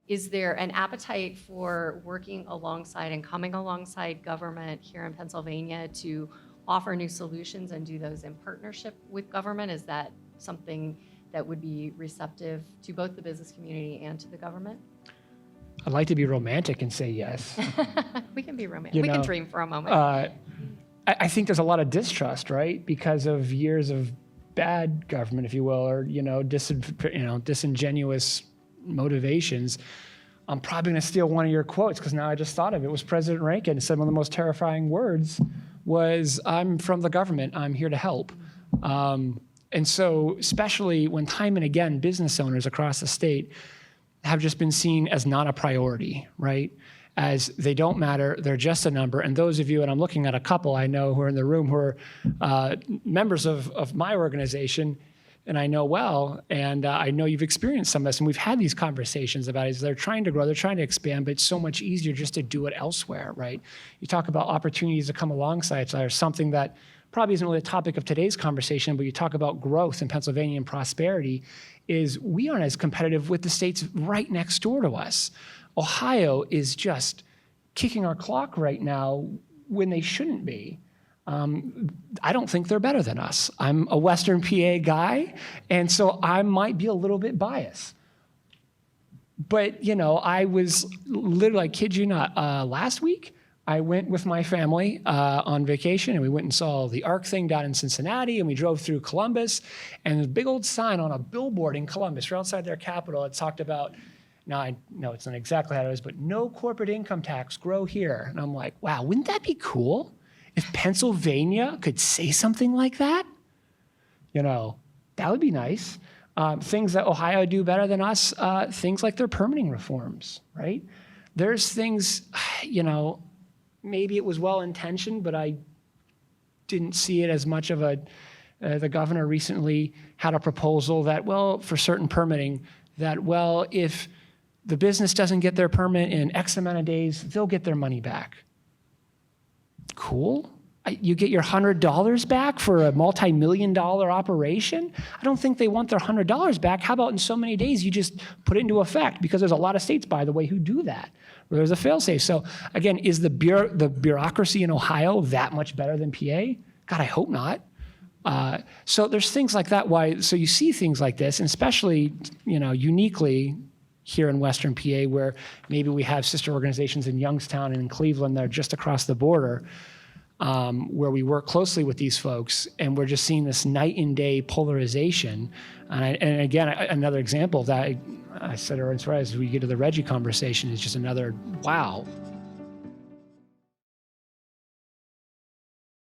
Is there an appetite for working alongside and coming alongside government here in Pennsylvania to offer new solutions and do those in partnership with government? Is that something that would be receptive to both the business community and to the government? I'd like to be romantic and say yes. We can be romantic. We can dream for a moment. I think there's a lot of distrust, right? Because of years of bad government, if you will, or, disingenuous motivations. I'm probably going to steal one of your quotes because now I just thought of it. It was President Reagan said one of the most terrifying words was, "I'm from the government. I'm here to help." And so especially when time and again, business owners across the state have just been seen as not a priority, right? As they don't matter, they're just a number. And those of you, and I'm looking at a couple I know who are in the room who are members of my organization, and I know well, and I know you've experienced some of this, and we've had these conversations about it. As they're trying to grow, they're trying to expand, but it's so much easier just to do it elsewhere, right? You talk about opportunities to come alongside, so there's something that probably isn't really a topic of today's conversation, but you talk about growth in Pennsylvania and prosperity, is we aren't as competitive with the states right next door to us. Ohio is just kicking our clock right now when they shouldn't be. I don't think they're better than us. I'm a Western PA guy, and so I might be a little bit biased. But, I was literally, I kid you not, last week, I went with my family on vacation, and we went and saw the ARC thing down in Cincinnati, and we drove through Columbus, and there's a big old sign on a billboard in Columbus, right outside their capital. It talked about, now I know it's not exactly how it is, but no corporate income tax, grow here. And I'm like, wow, wouldn't that be cool if Pennsylvania could say something like that? That would be nice. Things that Ohio do better than us, things like their permitting reforms, right? There's things, maybe it was well-intentioned, but I didn't see it as much of the governor recently had a proposal that, for certain permitting, that, if the business doesn't get their permit in X amount of days, they'll get their money back. Cool. You get your $100 back for a multi-million-dollar operation? I don't think they want their $100 back. How about in so many days you just put it into effect? Because there's a lot of states, by the way, who do that, where there's a fail-safe. So again, is the bureaucracy in Ohio that much better than PA? God, I hope not. So there's things like that. So you see things like this, and especially, uniquely here in Western PA, where maybe we have sister organizations in Youngstown and in Cleveland that are just across the border, where we work closely with these folks, and we're just seeing this night and day polarization. And again, another example of that, I said earlier, as we get to the Reggie conversation, is just another, wow,